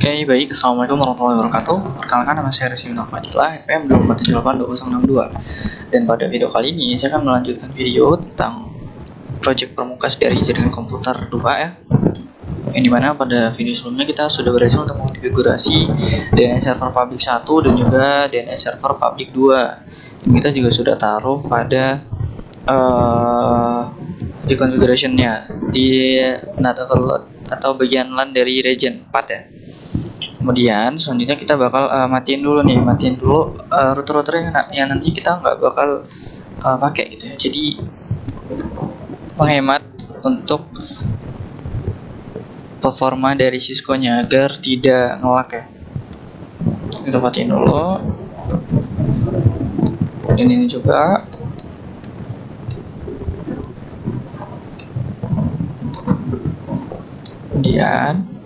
Oke, baik. Assalamualaikum warahmatullahi wabarakatuh. Perkenalkan, nama saya Rizky Fadilah, FM 24782062. Dan pada video kali ini, saya akan melanjutkan video tentang proyek permukas dari jaringan komputer 2 ya. Yang dimana pada video sebelumnya kita sudah berhasil untuk mengkonfigurasi DNS server public 1 dan juga DNS server public 2. Dan kita juga sudah taruh pada di configuration-nya di NAT overload atau bagian LAN dari region 4 ya. Kemudian selanjutnya kita bakal matiin dulu router-router yang nanti kita nggak bakal pakai gitu ya. Jadi menghemat untuk performa dari Cisco-nya agar tidak nge-lag ya. Kita matiin dulu. Dan ini juga. Kemudian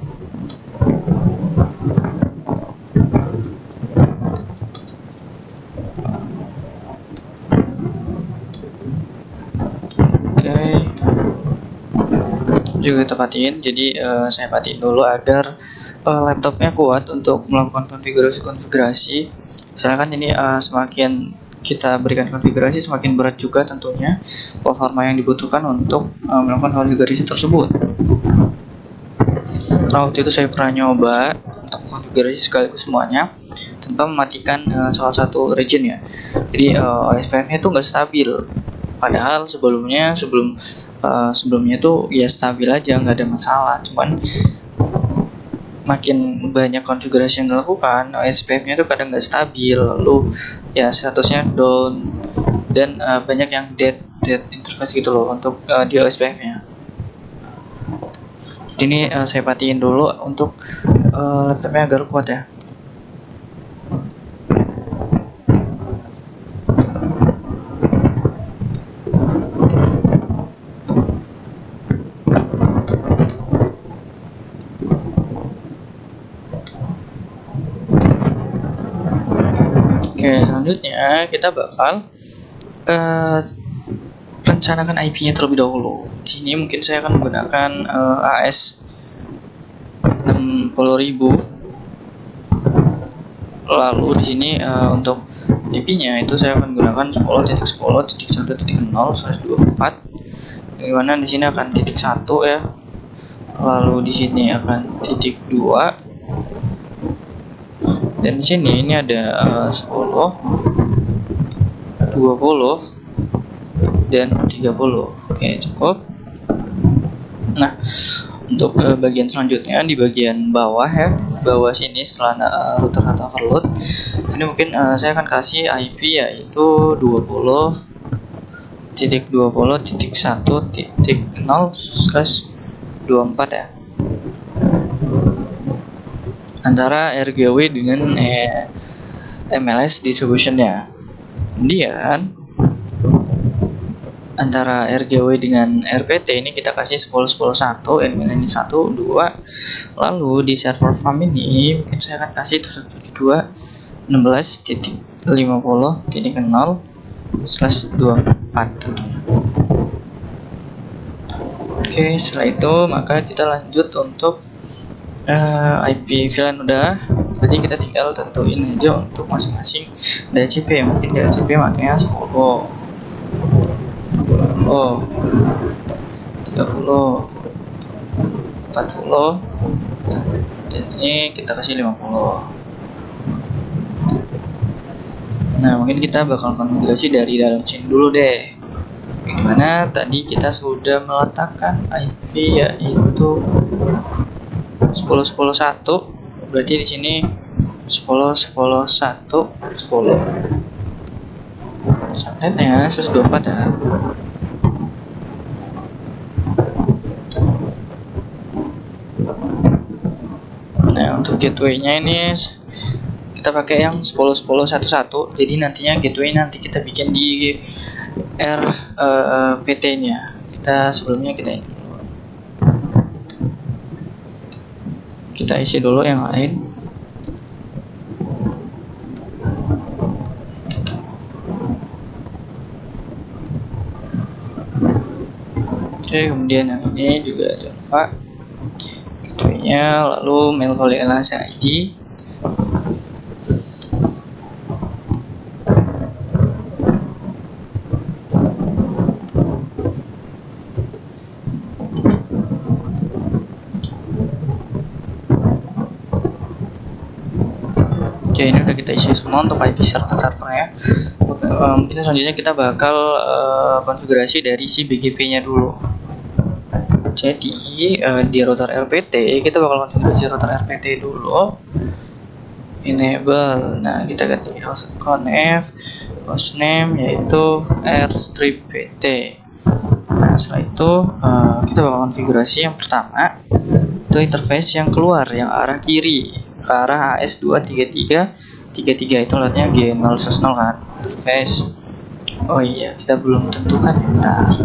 juga kita patiin. Jadi saya patiin dulu agar laptopnya kuat untuk melakukan konfigurasi. Soalnya kan ini semakin kita berikan konfigurasi semakin berat juga tentunya performa yang dibutuhkan untuk melakukan konfigurasi tersebut. Karena waktu itu saya pernah nyoba untuk konfigurasi sekaligus semuanya tanpa mematikan salah satu region ya. Jadi OSPF-nya itu nggak stabil. Padahal sebelumnya tuh ya stabil aja, nggak ada masalah. Cuman makin banyak konfigurasi yang dilakukan, OSPF-nya tuh kadang nggak stabil, lalu ya statusnya down dan banyak yang dead interface gitu loh untuk di OSPF-nya. Jadi ini saya patiin dulu untuk laptopnya agar kuat ya. Oke, selanjutnya kita bakal rencanakan IP-nya terlebih dahulu. Di sini mungkin saya akan menggunakan AS 60.000. Lalu di sini untuk IP-nya itu saya akan menggunakan 10.10.1.0/24. Di mana di sini akan titik 1 ya. Lalu di sini akan titik 2. Dan di sini ini ada 10, 20 dan 30. Oke, cukup. Nah, untuk bagian selanjutnya di bagian bawah ya, bawah sini setelah router atau overload, ini mungkin saya akan kasih IP yaitu 20.20.1.0/24 ya. Antara RGW dengan MLS distribution-nya. Kemudian antara RGW dengan RPT ini kita kasih 10.10.1, ini 1, 2. Lalu di server farm ini mungkin saya akan kasih 172.16.0/24 tentunya. Oke, setelah itu maka kita lanjut untuk IP VLAN udah, berarti kita tinggal tentuin aja untuk masing-masing DHCP. Mungkin DHCP makanya 10, 20, 30, 40, dan ini kita kasih 50. Nah, mungkin kita bakal konfigurasi dari dalam chain dulu deh. Dimana tadi kita sudah meletakkan IP yaitu 10.10.1, berarti di sini 10.10.1, 10. Subnetnya 124 ya. Nah, untuk gateway-nya ini kita pakai yang 10.10.1.1. Jadi nantinya gateway nanti kita bikin di RPT-nya. Sebelumnya kita isi dulu yang lain. Oke, kemudian yang ini juga jangan lupa gateway menunya, lalu mail alias ID. Oke, ini udah kita isi semua untuk IP servernya. Mungkin selanjutnya kita bakal konfigurasi dari si BGP-nya dulu. Jadi di router RPT kita bakal konfigurasi router RPT dulu. Enable. Nah, kita ganti hostconf, hostname yaitu r/pt. Nah, setelah itu kita bakal konfigurasi yang pertama itu interface yang keluar yang arah kiri ke arah AS233 itu latnya G010 kan interface. Oh iya, kita belum tentukan bentar.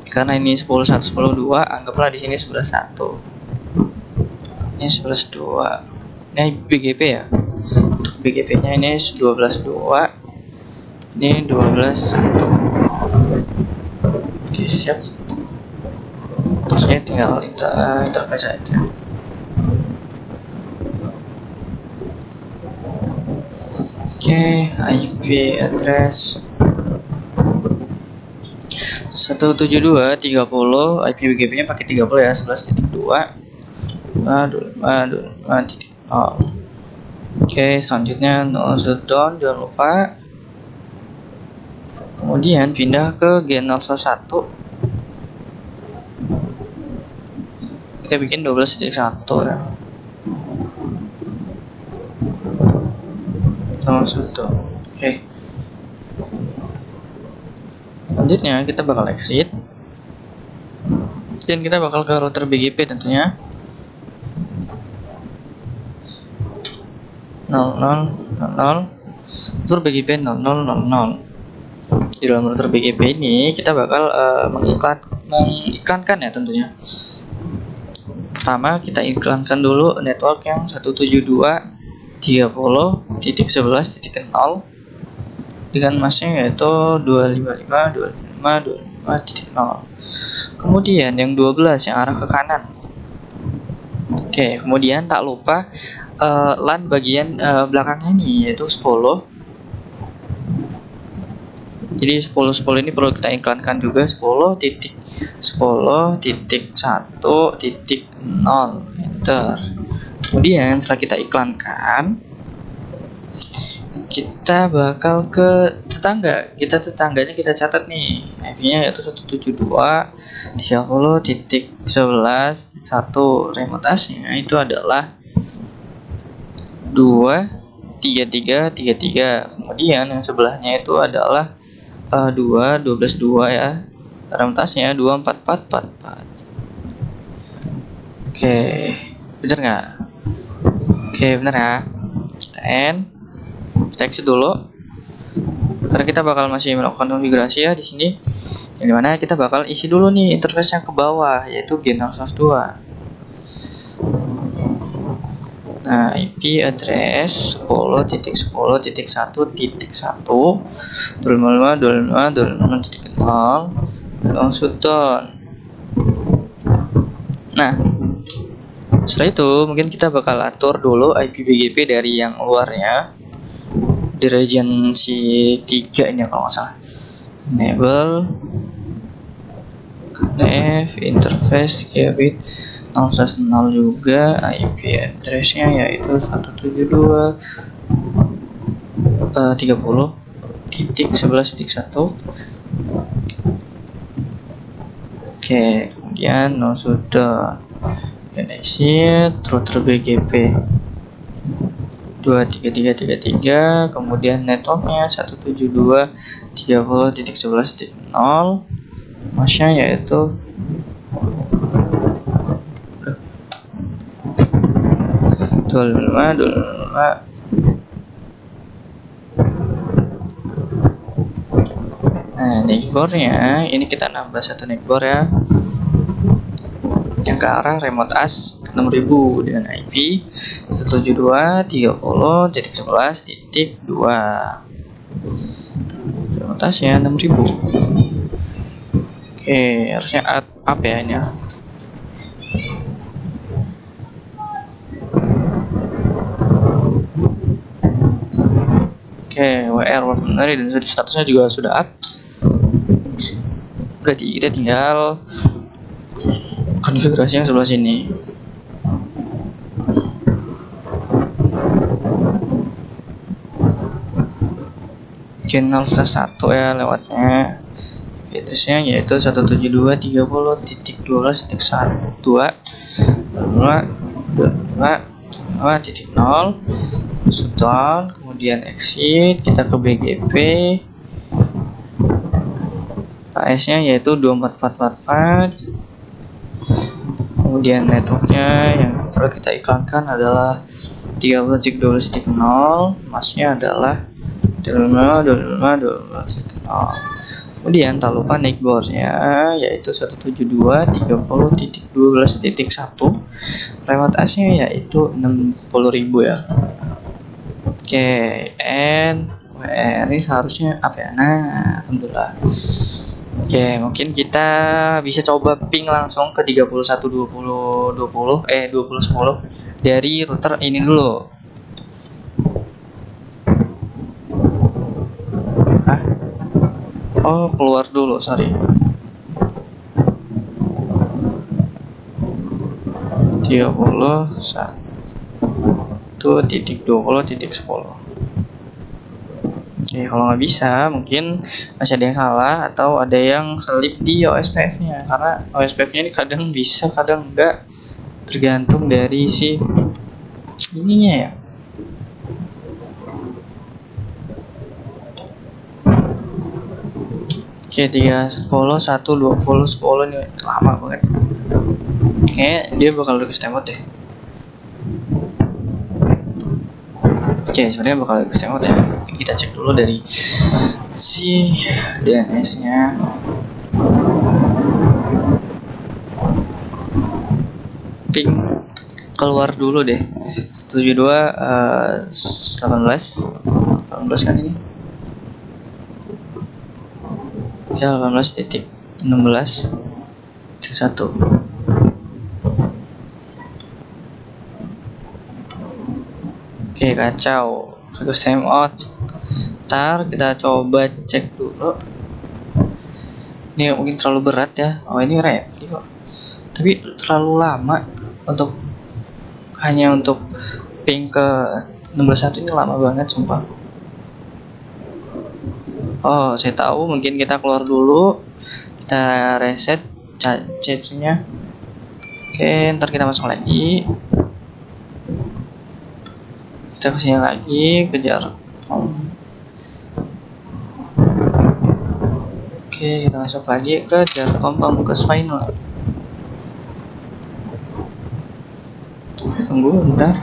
Karena ini 11.1, 10.2, anggaplah di sini 11.1. Ini 11.2. Ini BGP ya. BGP-nya ini 12.2. Ini 12.1. Oke, siap. Terus ini tinggal interface aja. Oke, IP address 172.30, IP BGP-nya pakai 30 ya, 11.2. 25.25.0. Oke, selanjutnya no shutdown, jangan lupa. Kemudian pindah ke G001. Kita bikin 12.1 ya. No shutdown. Oke. Selanjutnya kita bakal exit. Dan kita bakal ke router BGP tentunya. 0000 router BGP 0000. Di dalam router BGP ini kita bakal mengiklankan ya tentunya. Pertama kita iklankan dulu network yang 172.30.11.0 dengan masnya yaitu 255.255.255.0. Kemudian yang 12 yang arah ke kanan. Oke, kemudian tak lupa LAN bagian belakangnya ini yaitu 10. Jadi 10 ini perlu kita iklankan juga 10.10.1.0 enter. Kemudian setelah kita iklankan, kita bakal ke tetangganya kita catat nih, IP-nya yaitu 172.30.11.1. remote address-nya itu adalah 23333. Kemudian yang sebelahnya itu adalah 12.2 ya, remote address-nya 24444. Oke, bener nggak? Oke, bener ya. Kita end. Kita exit dulu. Karena kita bakal masih melakukan konfigurasi ya di sini. Yang dimana kita bakal isi dulu nih interface yang ke bawah yaitu G002. Nah, IP address 10.10.1.1 25.25.25.0 langsung down. Nah, setelah itu mungkin kita bakal atur dulu IP BGP dari yang luarnya di region si 3 ini kalau nggak salah. Enable connect interface gigabit 0/0 juga. IP address-nya yaitu 172.30.11.1. Oke, kemudian no sudah exit router BGP 23333, kemudian networknya 172.30.11.0, masnya yaitu 25. Nah, neckboardnya ini kita nambah satu neckboard ya, yang ke arah remote address 6000 dengan IP 172.30.11.2. remote address-nya 6000. Oke, harusnya up ya ini ya. Oke, WR benar dan statusnya juga sudah up. Berarti kita tinggal konfigurasi yang sebelah sini. Channel 1 ya lewatnya. Addressnya yaitu 172.30.1.1.2.2.2.0 Sultan, kemudian exit, kita ke BGP, AS nya yaitu 24444, kemudian networknya yang perlu kita iklankan adalah 30.12.0, masnya adalah 25.25.0. Kemudian tak lupa neckboardnya yaitu 172.30.12.1, lewat AS-nya yaitu 60.000 ya. Oke, and WR ini seharusnya apa ya? Nah, alhamdulillah. Oke, mungkin kita bisa coba ping langsung ke 31.20.20 dari router ini dulu. Oh, keluar dulu, sorry. 31.20.10. Oke, kalau nggak bisa mungkin masih ada yang salah atau ada yang selip di OSPF-nya, karena OSPF-nya ini kadang bisa kadang enggak, tergantung dari si ininya ya. Oke, 3.10.1.20.10 ini lama banget. Oke, dia bakal request timeout deh. Oke, sebenarnya bakal request timeout ya. Kita cek dulu dari si DNS-nya. Ping keluar dulu deh. 72.18 kan ini. Ya, 18.16.1. Oke, kacau. Terus time out. Ntar kita coba cek dulu. Ini mungkin terlalu berat ya. Oh, ini reply kok. Tapi terlalu lama untuk hanya untuk ping ke 16.1 ini lama banget sumpah. Oh, saya tahu, mungkin kita keluar dulu. Kita reset chatnya. Oke, ntar kita masuk lagi. Kita kesini lagi, kejar Oke, kita masuk lagi ke Jarcom Pamungkas Final. Tunggu bentar.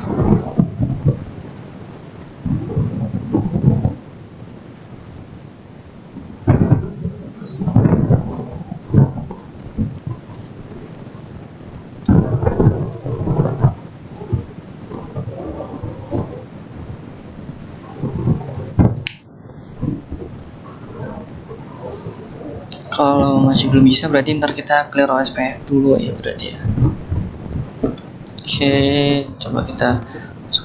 Kalau masih belum bisa berarti ntar kita clear OSPF dulu ya berarti ya. Oke, coba kita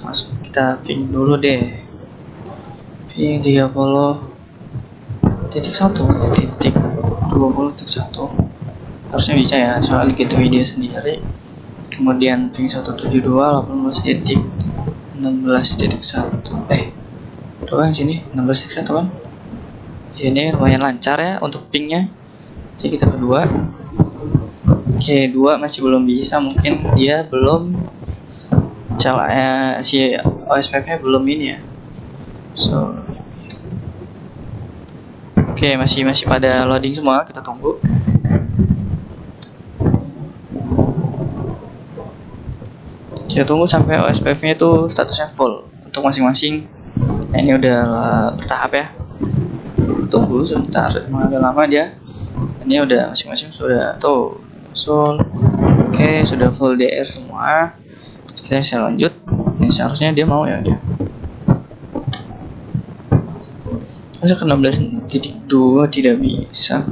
masuk kita ping dulu deh. Ping 30.1.20.1 harusnya bisa ya, soal gateway dia sendiri. Kemudian ping 172.18.16.1 doang sini 16.1 kan. Ini lumayan lancar ya untuk pingnya. Jadi kita kedua. Oke, 2 masih belum bisa, mungkin dia belum si OSPF-nya belum ini ya. So, oke, masih pada loading semua, kita tunggu. Kita tunggu sampai OSPF-nya itu statusnya full untuk masing-masing. Nah, ini udah bertahap ya. Tunggu sebentar, agak lama dia. Ini udah masing-masing sudah tuh full. Oke, sudah full DR semua. Kita bisa lanjut. Ini seharusnya dia mau ya dia. Masa ke 16.2 tidak bisa.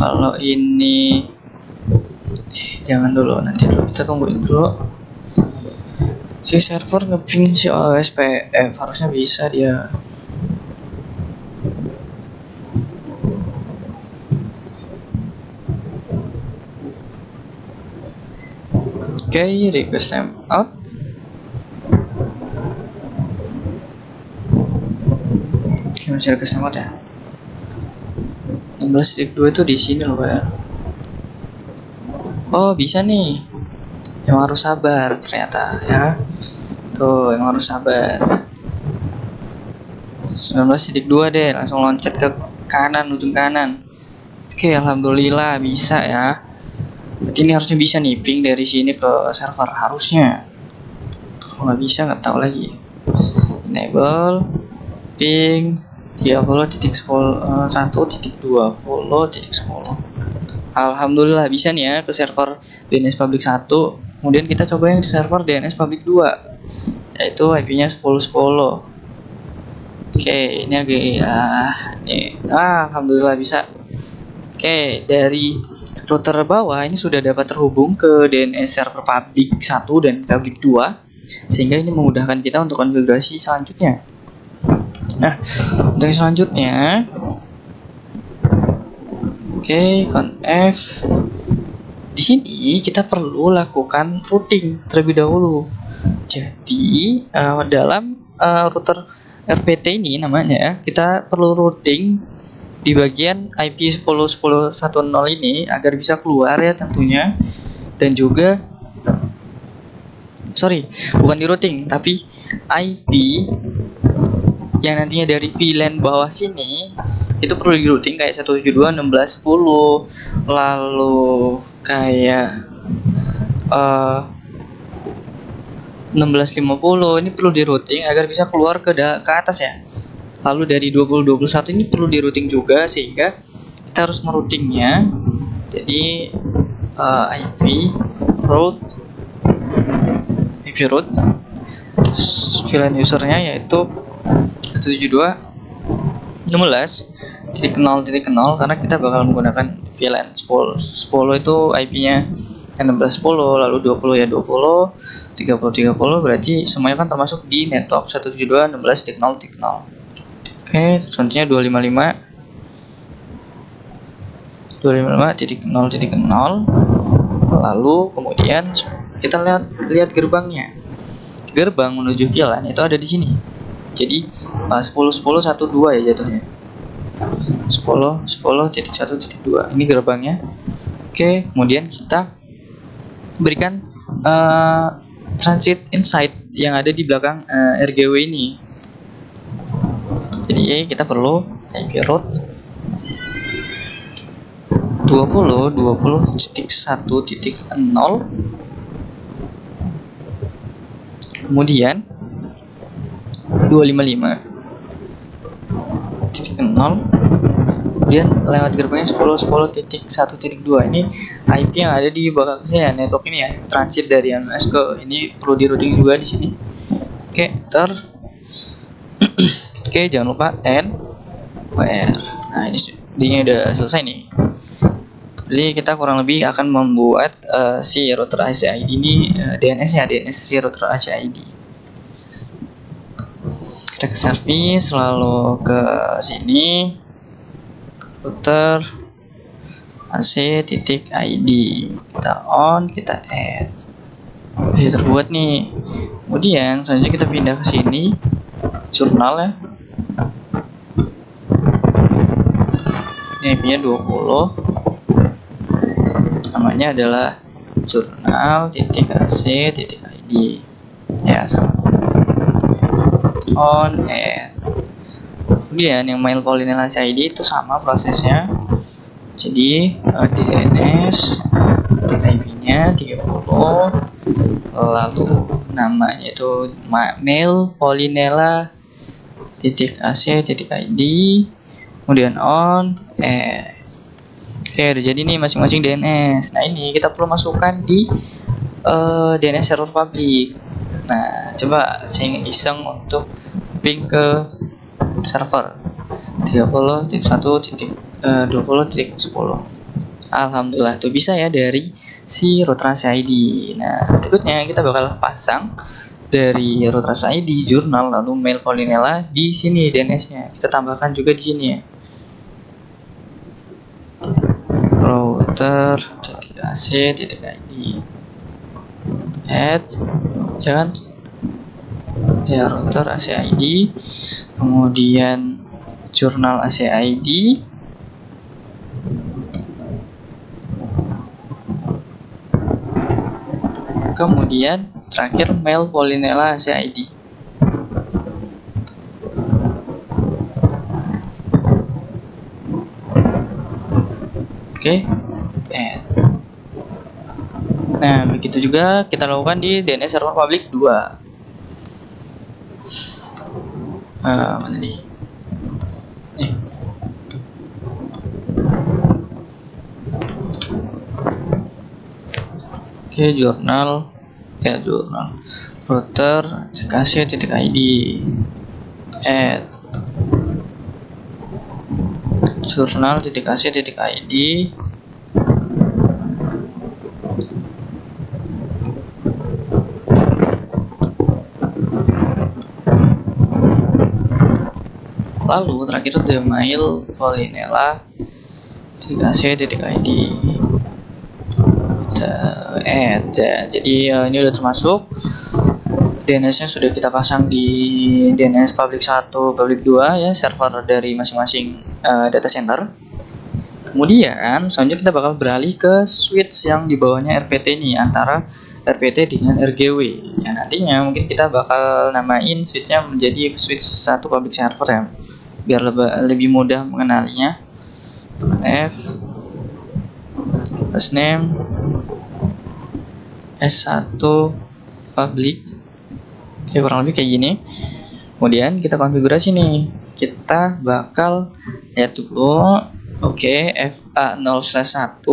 Kalau ini jangan dulu, nanti dulu kita tungguin dulu. Si server ngeping si OSPF, harusnya bisa dia. Oke, request time out. Oke, masih request time out ya. 16.2 itu di sini loh padahal. Oh, bisa nih. Emang harus sabar ternyata ya. Tuh, emang harus sabar. 19.2 deh, langsung loncat ke kanan, ujung kanan. Oke, alhamdulillah bisa ya. Berarti ini harusnya bisa nih ping dari sini ke server, harusnya. Kalau nggak bisa nggak tahu lagi. Enable ping 30.1.20.10. Alhamdulillah bisa nih ya ke server DNS public 1. Kemudian kita coba yang di server DNS public 2, yaitu IP-nya 10.10. Oke, ini agak alhamdulillah bisa. Oke, dari router bawah ini sudah dapat terhubung ke DNS server public 1 dan public 2, sehingga ini memudahkan kita untuk konfigurasi selanjutnya. Nah, untuk selanjutnya, oke, conf. Di sini kita perlu lakukan routing terlebih dahulu. Jadi dalam router RPT ini namanya ya, kita perlu routing di bagian IP 10.10.1.0 ini agar bisa keluar ya tentunya, dan juga bukan di routing tapi IP yang nantinya dari VLAN bawah sini itu perlu di routing kayak 172.16.10, lalu kayak 16.50 ini perlu di routing agar bisa keluar ke atas ya. Lalu dari 20.21 ini perlu di routing juga, sehingga kita harus meroutingnya. Jadi IP route VLAN usernya yaitu 172.16.0.0 karena kita bakal menggunakan VLAN 10 itu IP-nya 16.10, lalu 20 ya 20, 30 berarti semuanya kan termasuk di network 172.16.0.0. Oke, selanjutnya 255.0.0, lalu kemudian kita lihat gerbangnya. Gerbang menuju VLAN itu ada di sini. Jadi 10.10.1.2 ya jatuhnya. 10.10.1.2 ini gerbangnya. Oke, kemudian kita berikan transit insight yang ada di belakang RGW ini. Jadi kita perlu IP route 20.20.1.0, kemudian 255.0, kemudian lewat gerbangnya 10.10.1.2. Ini IP yang ada di belakang saya network ini ya, transit dari MS ke ini perlu di routing juga di sini. Oke, oke, jangan lupa WR. Nah, ini udah selesai nih. Jadi kita kurang lebih akan membuat si router ACID ini DNS-nya, DNS si router ACID. Kita ke service, lalu ke sini router AC.ID, kita on, kita add. Jadi terbuat nih. Kemudian selanjutnya kita pindah ke sini, jurnal ya. Ini IP-nya 20. Namanya adalah jurnal.ac.id ya, sama on add. Kemudian yang mail Polinela ID itu sama prosesnya. Jadi di DNS IP-nya 30, lalu namanya itu mail Polinela .ac.id, kemudian on add. Oke, udah jadi nih masing-masing DNS. Nah, ini kita perlu masukkan di DNS server public. Nah, coba saya iseng untuk ping ke server 30.1.20.10. Alhamdulillah tuh bisa ya dari si Root Rush ID. Nah, berikutnya kita bakal pasang dari Root Rush ID jurnal lalu mail Polinella di sini DNS-nya. Kita tambahkan juga di sini ya. router.ac.id add jangan ya router ACID, kemudian jurnal ACID, kemudian terakhir mail Polinella ACID. Oke. Nah, begitu juga kita lakukan di DNS server public 2. Mana nih? Oke, jurnal router ckc.id add jurnal.ac.id lalu terakhir the mail Polinella.ac.id jadi ini udah termasuk DNS-nya sudah kita pasang di DNS public 1, public 2 ya, server dari masing-masing data center. Kemudian selanjutnya kita bakal beralih ke switch yang di bawahnya RPT nih, antara RPT dengan RGW. Ya, nantinya mungkin kita bakal namain switchnya menjadi switch 1 public server ya, biar lebih mudah mengenalinya. F hostname S1 public. Oke, kurang lebih kayak gini. Kemudian kita konfigurasi nih. Kita bakal lihat dulu. Oke, FA0/1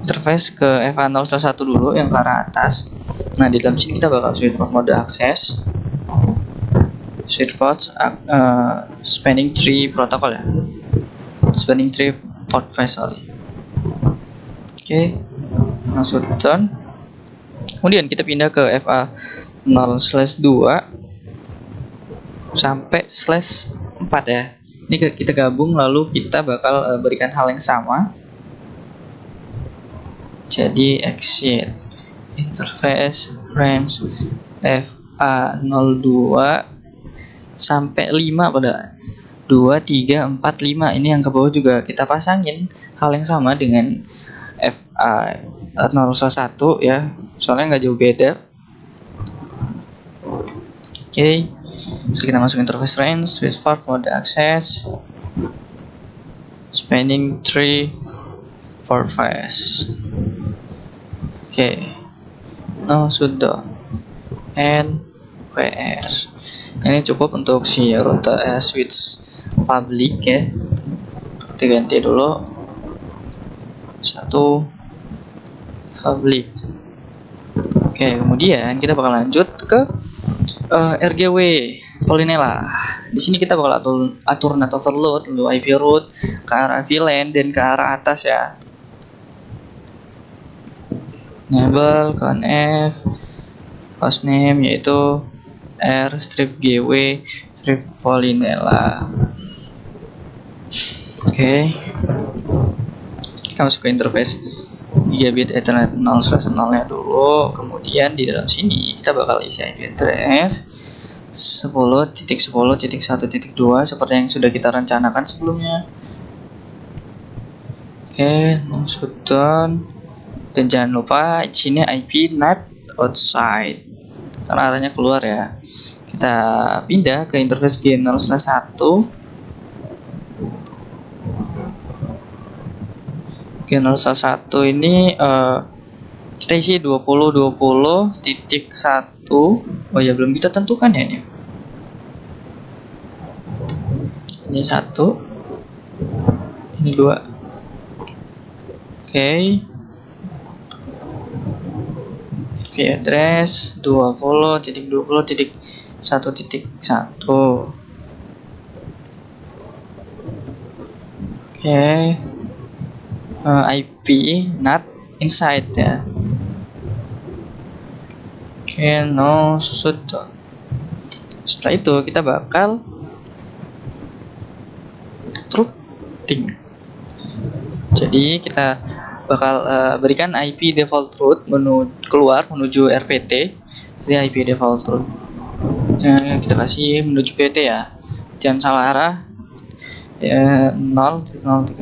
interface ke FA0/1 dulu yang ke arah atas. Nah, di dalam sini kita bakal switch port mode akses, switch port spanning tree protocol ya, spanning tree port face, sorry. Oke, langsung turn. Kemudian kita pindah ke FA0/2 sampai /4 ya. Ini kita gabung, lalu kita bakal berikan hal yang sama. Jadi exit interface range FA02 sampai 5 pada 2, 3, 4, 5. Ini yang ke bawah juga kita pasangin hal yang sama dengan FA0/1 ya, soalnya nggak jauh beda. Oke, so kita masuk interface range, switch port mode access, spanning tree for face. Oke, no sudah NWS. Ini cukup untuk si router switch public ya. Kita ganti dulu 1 public. Oke, kemudian kita bakal lanjut ke RGW Polinella. Di sini kita bakal atur net overload, lalu IP root ke arah VLAN dan ke arah atas ya. Enable conf hostname yaitu r/gw Polinella. Oke. Kita masuk ke interface gigabit Ethernet 0/0-nya dulu. Kemudian di dalam sini kita bakal isi IP address 10.10.1.2 seperti yang sudah kita rencanakan sebelumnya. Oke, sudah. Dan jangan lupa sini IP NAT outside karena arahnya keluar ya. Kita pindah ke interface G0/1. G0/1 ini kita isi 20.20.1. Oh ya, belum kita tentukan ya ini. Ini 1, ini 2. Oke. IP address 20.20.1.1. Oke. IP NAT inside ya. Oke, no sudo. Setelah itu kita bakal routing. Jadi kita bakal berikan IP default route keluar menuju RPT. Jadi IP default route kita kasih menuju PT ya, jangan salah arah ya. 0.0.0.0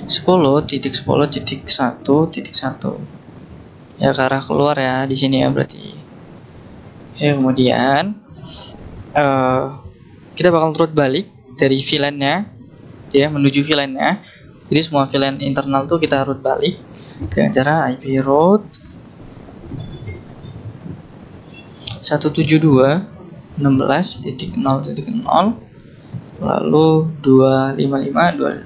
10.10.1.1 ya, ke arah keluar ya di sini ya berarti. Kemudian kita bakal route balik dari VLAN-nya ya menuju VLAN-nya. Jadi semua VLAN internal tuh kita route balik dengan cara IP route 172.16.0.0 lalu 255.0.0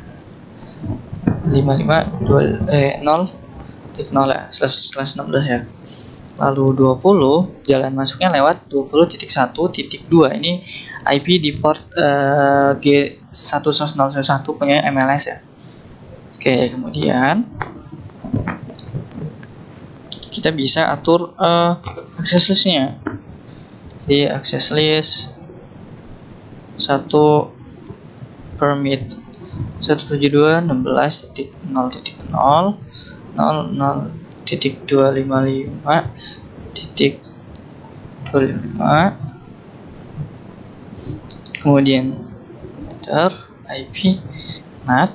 ya, //16 ya. Lalu 20 jalan masuknya lewat 20.1.2. Ini IP di port G1101 punya MLS ya. Oke, kemudian kita bisa atur access listnya. Jadi access list 1 permit 172.16.0.0.255.25 kemudian enter IP NAT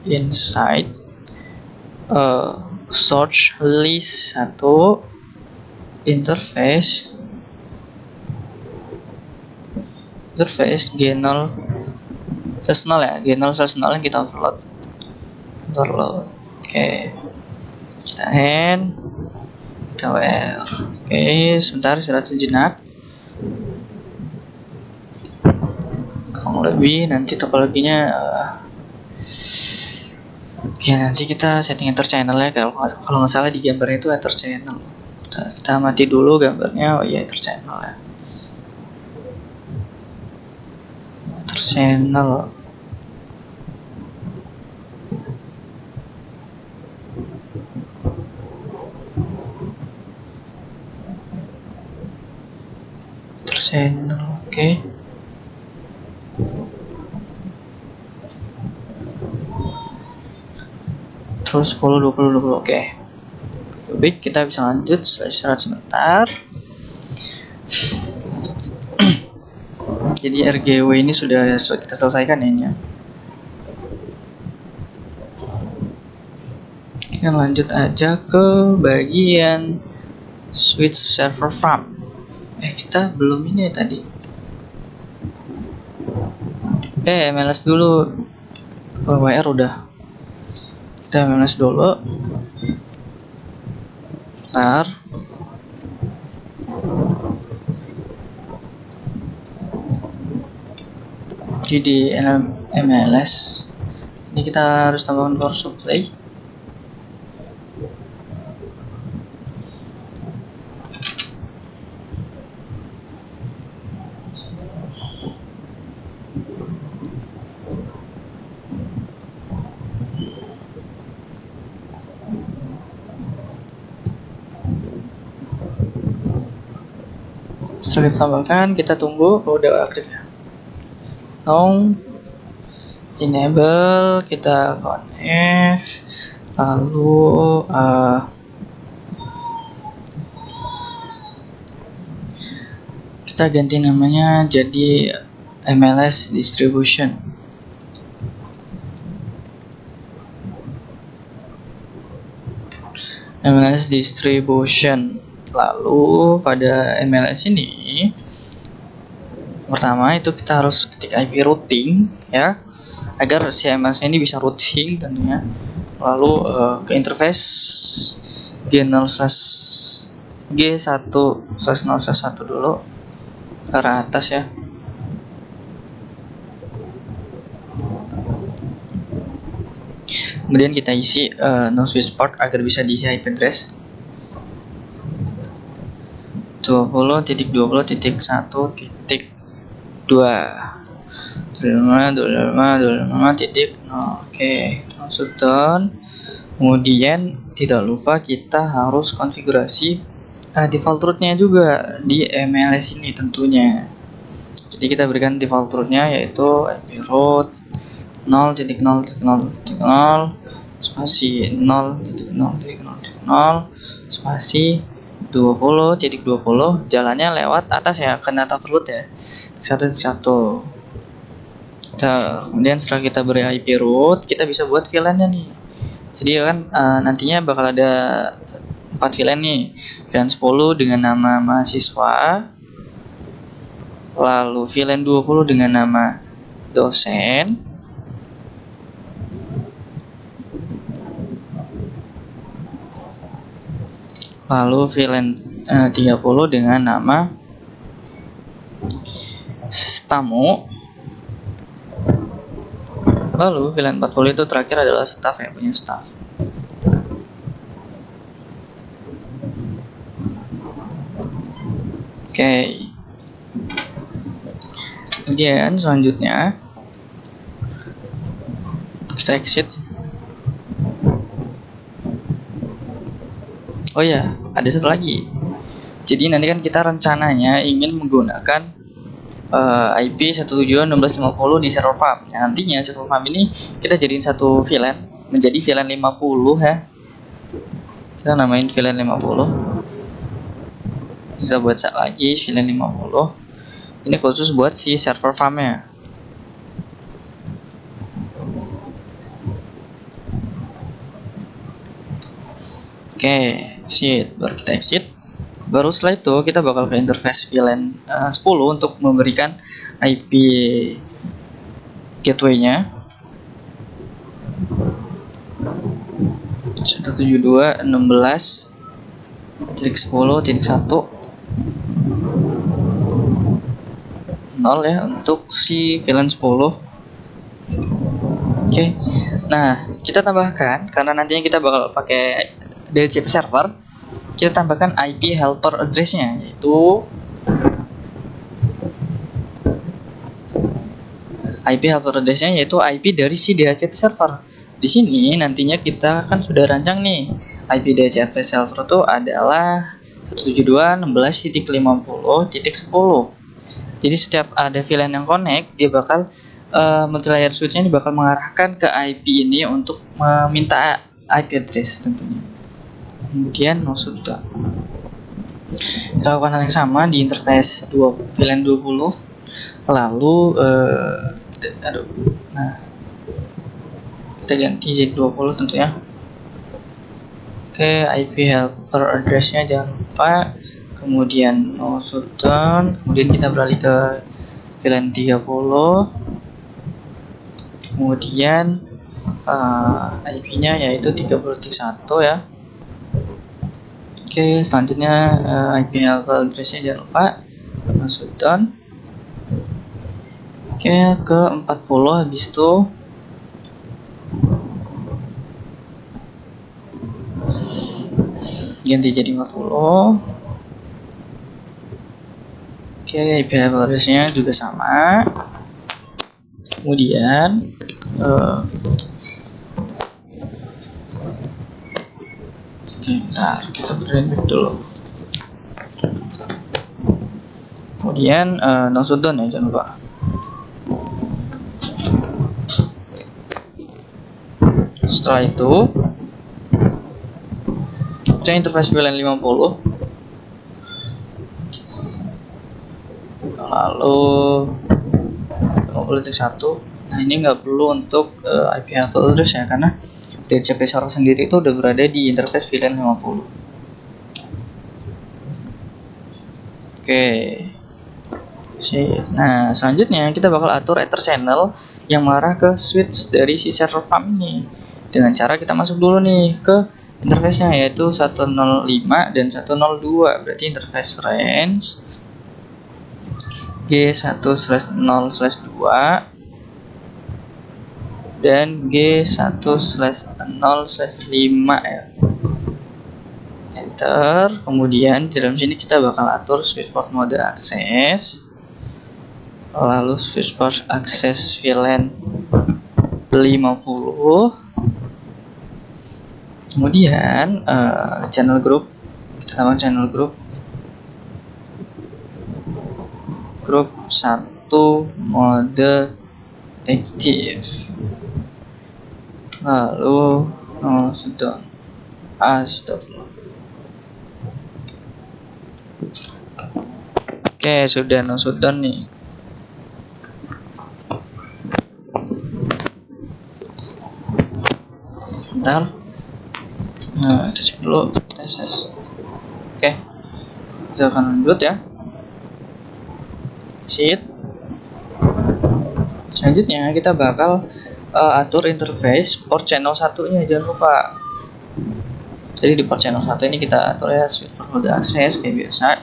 inside search list 1 interface G0 /0 ya, G0 /0 yang kita overload. Oke, kita end, kita WR. Oke, sebentar istirahat sejenak. Kurang lebih nanti topologinya ya nanti kita setting enter channel ya. Kalau nggak salah di gambarnya itu enter channel. Kita mati dulu gambarnya. Oh iya, enter channel ya. Enter channel. Enter channel, oke. Terus 10, 20, 20, oke. Baik, kita bisa lanjut setelah istirahat sebentar. Jadi RGW ini sudah kita selesaikan ya. Kita lanjut aja ke bagian switch server farm. Kita belum ini tadi. MLS dulu. WR udah. Kita MLS dulu. Bentar. Jadi di MLS ini kita harus tambahkan power supply. Setelah kita tambahkan, kita tunggu. Udah aktif ya. Now enable, kita connect, lalu kita ganti namanya jadi MLS distribution. MLS distribution. Lalu pada MLS ini pertama itu kita harus ketik IP routing ya, agar si MLS ini bisa routing tentunya. Lalu ke interface G1/0/1 dulu ke arah atas ya. Kemudian kita isi no switch port agar bisa diisi IP address 20.20.1.2. 255 titik 0. Oke, langsung down. Kemudian tidak lupa kita harus konfigurasi default root-nya juga di MLS ini tentunya. Jadi kita berikan default root-nya yaitu IP root 0.0.0.0 spasi 0.0.0.0 spasi 20.20. Jalannya lewat atas ya, ke data root ya. 1.1. Kemudian setelah kita beri IP root, kita bisa buat VLAN-nya nih. Jadi kan nantinya bakal ada 4 VLAN nih. VLAN 10 dengan nama mahasiswa, lalu VLAN 20 dengan nama dosen, lalu VLAN 30 dengan nama tamu, lalu VLAN 40 itu terakhir adalah staff ya, punya staff. Oke. Kemudian selanjutnya kita exit. Oh ya, ada satu lagi. Jadi nanti kan kita rencananya ingin menggunakan IP 172.1650 di server farm. Nah, nantinya server farm ini kita jadiin satu VLAN menjadi VLAN 50 ya. Kita namain VLAN 50. Kita buat set lagi VLAN 50. Ini khusus buat si server farmnya. Oke, exit. Baru kita exit. Baru setelah itu kita bakal ke interface VLAN 10 untuk memberikan IP gateway-nya 172.16.10.1 0 ya untuk si VLAN 10. Oke. Nah, kita tambahkan karena nantinya kita bakal pakai DHCP server, kita tambahkan IP helper address-nya yaitu IP dari si DHCP server. Di sini nantinya kita kan sudah rancang nih IP DHCP server itu adalah 172.16.50.10. Jadi setiap ada VLAN yang connect, dia bakal multi-layer switch-nya ini bakal mengarahkan ke IP ini untuk meminta IP address tentunya. Kemudian maksud kita lakukan hal yang sama di interface VLAN 20. Lalu kita ganti jadi 20 tentunya. Oke, IP helper address-nya jangan lupa. Kemudian no shutdown, kemudian kita beralih ke VLAN 30. Kemudian IP-nya yaitu 30.1 ya. Oke, selanjutnya IP helper address-nya jangan lupa no shutdown. Oke, ke 40 habis itu ganti jadi 40. Oke, IP address-nya juga sama. Kemudian bentar, kita benerin back dulu. Kemudian no shutdown ya, jangan lupa. Setelah itu kita interface VLAN 50. Lalu 50.1. Nah, ini nggak perlu untuk IP address ya, karena DHCP server sendiri itu udah berada di interface VLAN 50. Oke. Nah, selanjutnya kita bakal atur ether channel yang mengarah ke switch dari si server farm ini. Dengan cara kita masuk dulu nih ke interface-nya yaitu 105 dan 102. Berarti interface range G1/0/2 dan G1/0/5 ya. Enter. Kemudian di dalam sini kita bakal atur switchport mode akses. lalu switchboard access VLAN 50. Kemudian channel group, kita tambah channel group 1 mode aktif, lalu sudah astagfirullah. Oke, sudah no shutdown nih. Bentar. Nah, kita cek dulu tes. Oke, kita akan lanjut ya. Exit. Selanjutnya kita bakal atur interface port channel satunya, jangan lupa. Jadi di port channel 1 ini kita atur ya switchboard mode access kayak biasa.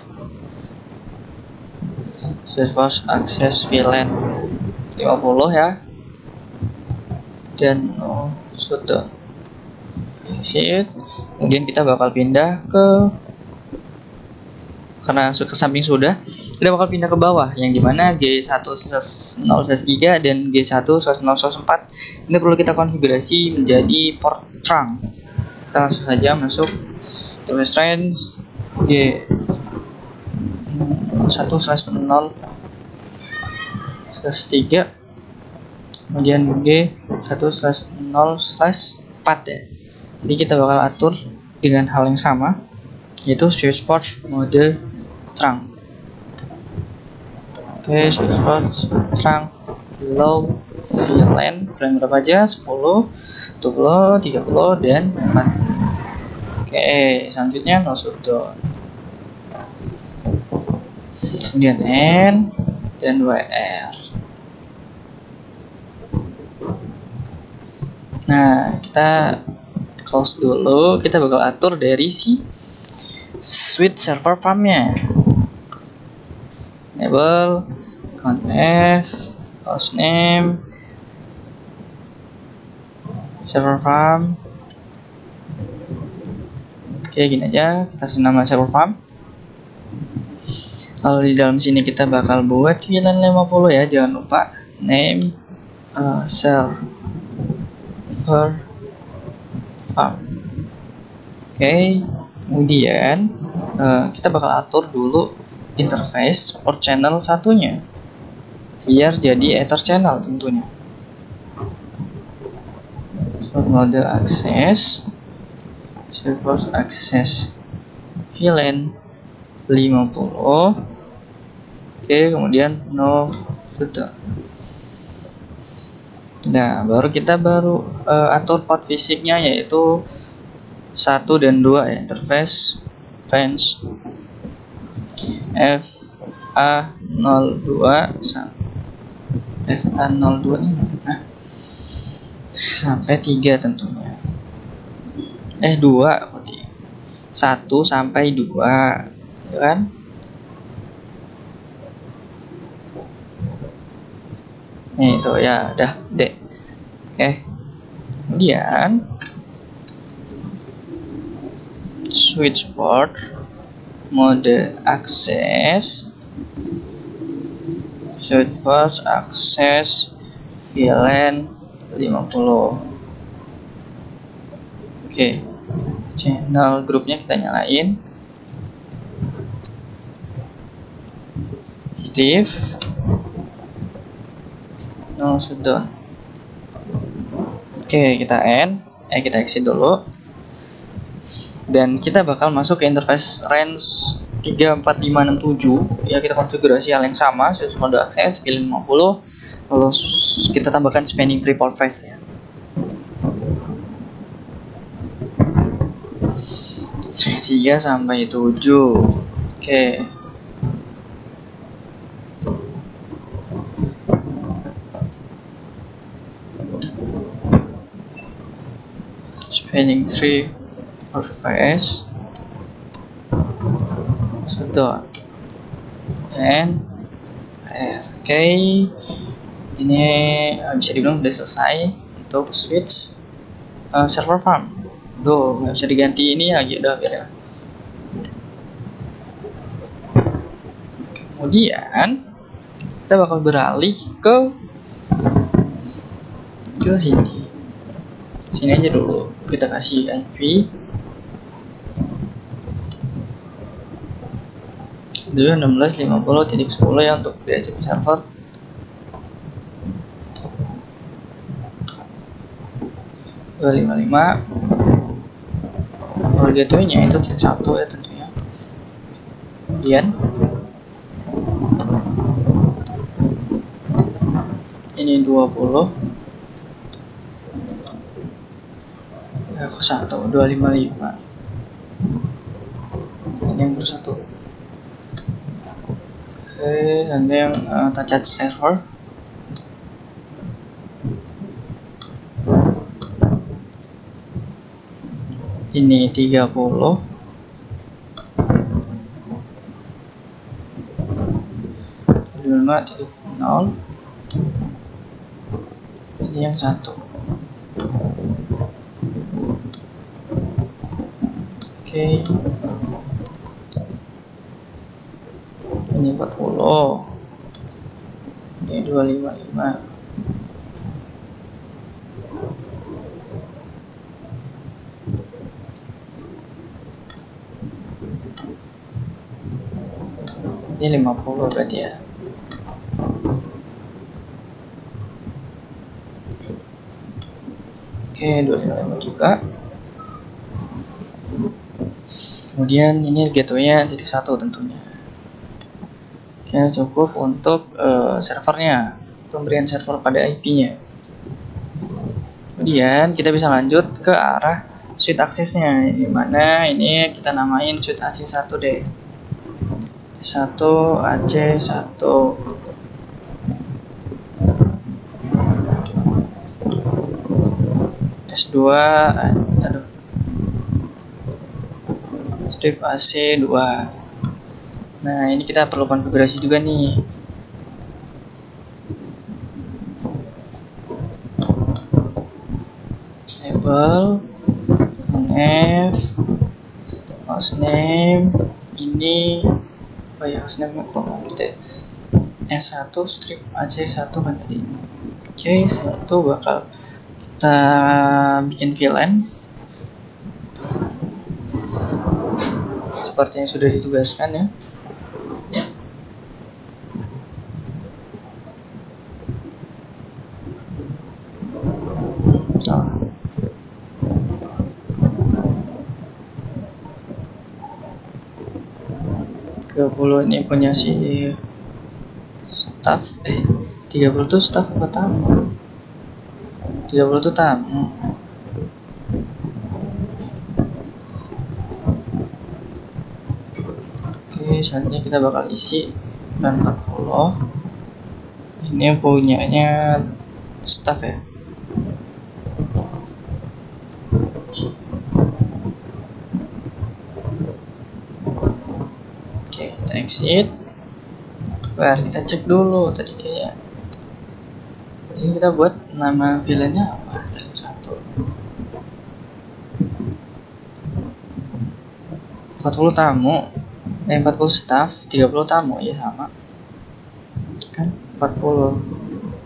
Switchboard access VLAN 50 ya. Dan sudah exit. Kemudian kita bakal pindah karena ke samping sudah, kita bakal pindah ke bawah yang dimana G1/0/3 dan G1/0/4 ini perlu kita konfigurasi menjadi port trunk. Kita langsung saja masuk interface range G1/0/3, kemudian G1/0/4 ya. Jadi kita bakal atur dengan hal yang sama, yaitu switchboard mode trunk. Oke, switchboard trunk low VLAN berapa aja? 10, 20, 30, dan 4. Oke, selanjutnya no shutdown. Kemudian N dan WR. Nah, kita close dulu. Kita bakal atur dari si switch server farmnya. Enable conf hostname server farm. Oke, gini aja, kita kasih nama server farm. Lalu di dalam sini kita bakal buat VLAN 50 ya, jangan lupa name server farm. Oke, kemudian kita bakal atur dulu interface port channel satunya biar jadi ether channel tentunya. Mode access server access VLAN 50. Oke, kemudian no sudah. Nah, kita baru atur port fisiknya, yaitu 1 dan 2 ya, interface range FA02 ini sampai 3 tentunya. 2 berarti 1 sampai 2 ya kan? Nih itu ya udah deh. Oke. Kemudian switchboard mode access switchboard access VLAN 50. Oke, channel grupnya kita nyalain aktif. No sudah. Oke, kita kita exit dulu. Dan kita bakal masuk ke interface range 34567 ya, kita konfigurasi hal yang sama, switch mode access VLAN 50, lalu kita tambahkan spanning tree port phase ya. 3 sampai 7. Oke. Spanning tree port phase sudah. Oke, ini bisa dibilang sudah selesai untuk switch server farm. Nggak bisa diganti ini lagi, udah biarin. Kemudian kita kita bakal beralih ke sini aja dulu. Kita kasih IP 1650.10 ya untuk DHCP server. Kalau gateway-nya itu titik 1 ya tentunya. Kemudian ini 20 ya, 255. Ini yang bersatu. Oke, dan yang touch server. Ini 30. Ini yang 1. Oke. Ini 40. Ini 255. Ini 50 berarti ya. Oke, 255 juga. Kemudian ini gateway-nya titik 1 tentunya. Oke, cukup untuk servernya, pemberian server pada IP-nya. Kemudian kita bisa lanjut ke arah switch aksesnya, di mana ini kita namain switch AC1 deh. S1 AC1. S2 strip AC2. Nah, ini kita perlu konfigurasi juga nih. Label, conf, hostname, ini hostname S1 strip AC1 kan tadi. Oke, setelah itu bakal kita bikin VLAN seperti yang sudah ditugaskan ya. Salah. Ini punya si staff 30 tuh staff apa tamu? 30 tuh tamu. Oke, selanjutnya kita bakal isi 40. Ini punyanya staff ya. Oke, kita exit. Baru kita cek dulu tadi kayak. Di sini kita buat nama VLAN-nya apa? VLAN 1. 40 tamu. 40 staff, 30 tamu, ya sama. Kan 40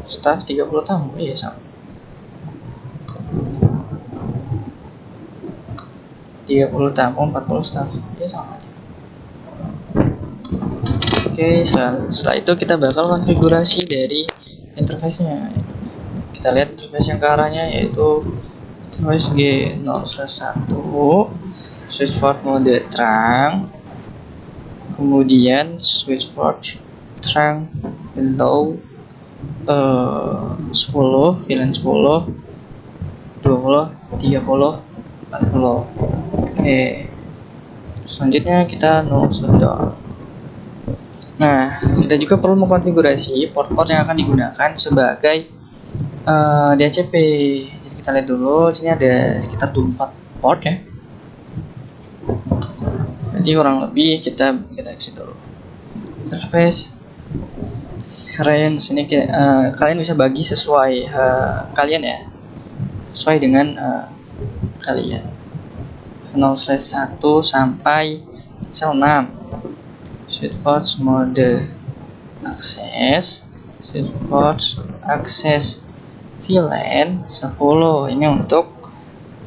staff, 30 tamu, ya sama. 30 tamu, 40 staff, ya sama. Oke, setelah itu kita bakal konfigurasi dari interface-nya. Kita lihat interface yang ke arahnya yaitu interface G0/1, switch port mode terang, kemudian switch port terang below 10, VLAN 10, 20, 30, 40. Oke, selanjutnya kita no shutdown. Nah, kita juga perlu mengkonfigurasi port-port yang akan digunakan sebagai DHCP. Jadi kita lihat dulu, sini ada sekitar 24 port ya. Jadi kurang lebih kita exit dulu. Interface, range, ini kalian bisa bagi sesuai kalian ya, sesuai dengan kalian. 0/1 sampai 6. Switch port mode akses Ports akses VLAN 10. Ini untuk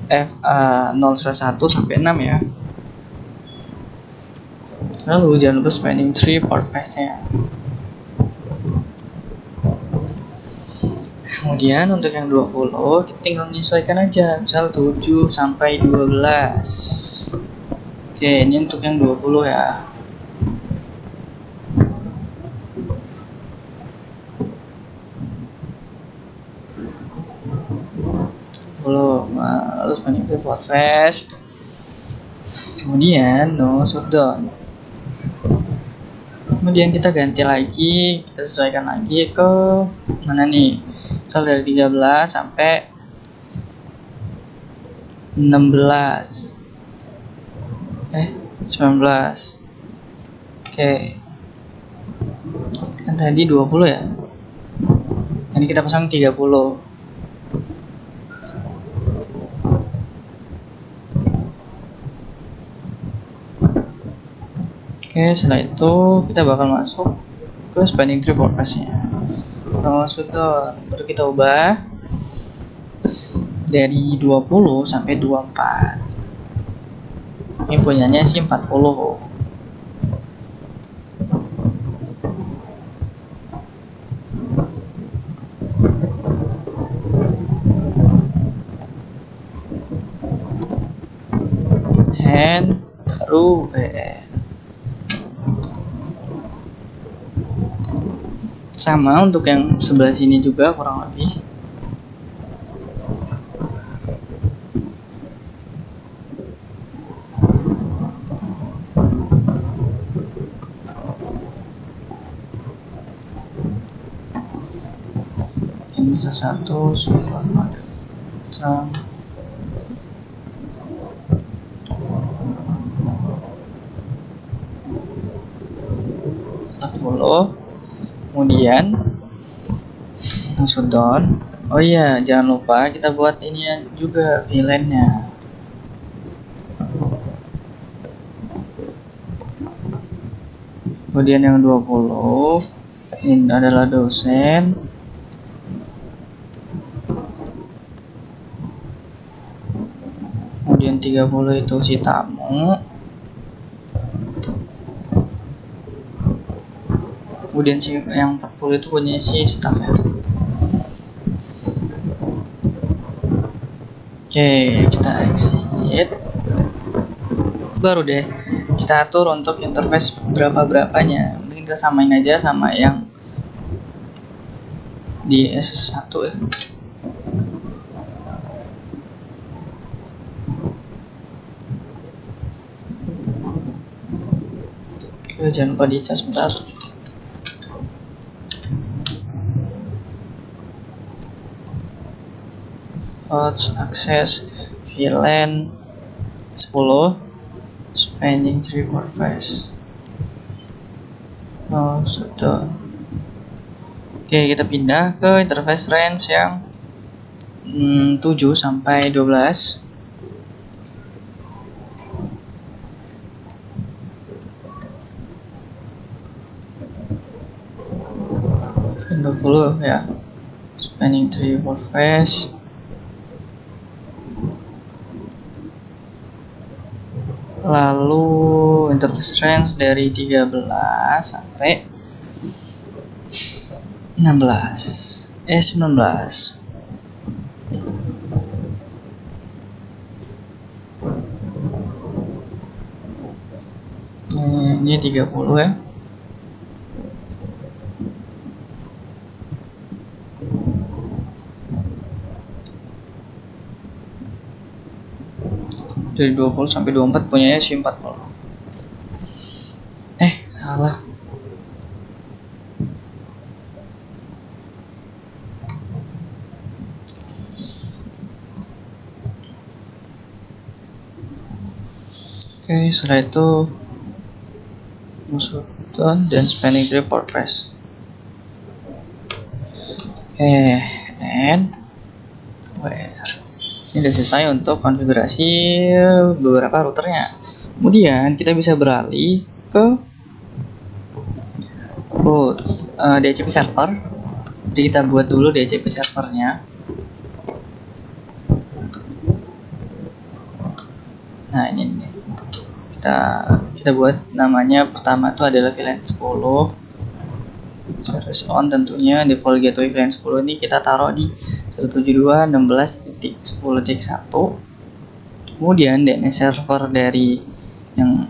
FA011 sampai 6 ya. Lalu jangan lupa spanning tree port phase-nya. Kemudian untuk yang 20 kita tinggal menyesuaikan aja, misal 7 sampai 12. Oke, ini untuk yang 20 ya. Lalu spanning tree port phase. Kemudian no shutdown. Kemudian kita ganti lagi, kita sesuaikan lagi ke mana nih? Misal dari 13 sampai 16. 19. Oke. Kan tadi 20 ya. Jadi kita pasang 30. Oke, setelah itu kita bakal masuk ke spanning tree port phase-nya. Nah, sudah baru kita ubah dari 20 sampai 24. Ini punyanya sih 40. And baru sama untuk yang sebelah sini juga kurang lebih. Ini satu terang 40. Kemudian shutdown. Oh iya, jangan lupa kita buat ini juga VLAN-nya. Kemudian yang 20 ini adalah dosen. Kemudian 30 itu si tamu. Kemudian yang 40 itu punya si staff ya. Oke, kita exit. Baru deh kita atur untuk interface berapa-berapanya. Mungkin kita samain aja sama yang di S1 ya. Oke, jangan lupa dicas sebentar. Host access VLAN 10 spanning tree port phase. Oh, sudah. Oke, kita pindah ke interface range yang 7 sampai 12. Dan 20 ya. Spanning tree port phase. Lalu interface range dari 13 sampai 19. Ini 30 ya. Dari 20 sampai 24 punyanya si 40. Salah. Oke, setelah itu shutdown dan spanning tree port phase. And where ini udah selesai untuk konfigurasi beberapa routernya. Kemudian kita bisa beralih ke DHCP server. Jadi kita buat dulu DHCP servernya. Nah ini kita buat namanya pertama itu adalah VLAN 10 service on, tentunya default gateway VLAN 10 ini kita taruh di 172.16.10.1. kemudian DNS server dari yang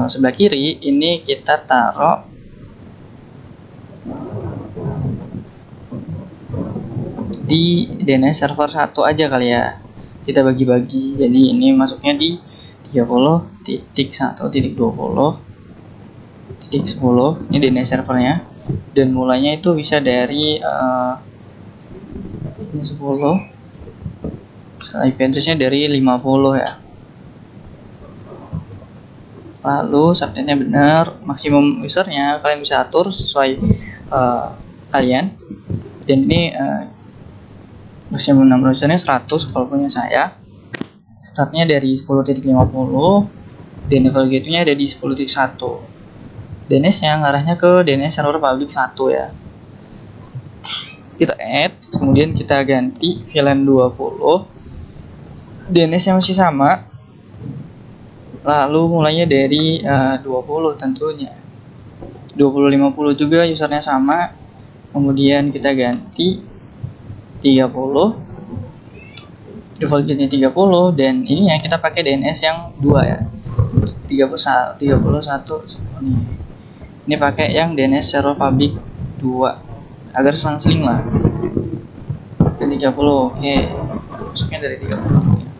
sebelah kiri ini kita taruh di DNS server 1 aja kali ya, kita bagi-bagi. Jadi ini masuknya di 30.1.20.10 ini DNS servernya, dan mulainya itu bisa dari ini 10, IP addressnya dari 50 ya. Lalu subnetnya benar, maksimum usernya kalian bisa atur sesuai kalian, dan ini maksimum number usernya 100 kalau punya saya. Startnya dari 10.50 dan default gateway-nya ada di 10.1. DNS-nya ngarahnya ke DNS server public 1 ya. Kita add, kemudian kita ganti VLAN 20. DNS-nya masih sama. Lalu mulainya dari 20 tentunya. 2050 juga usernya sama. Kemudian kita ganti 30. Default gateway 30, dan ini ya kita pakai DNS yang 2 ya. 31 ini pakai yang DNS server public 2 agar selang-seling lah. Dan 30 oke. Masuknya dari 30 ya.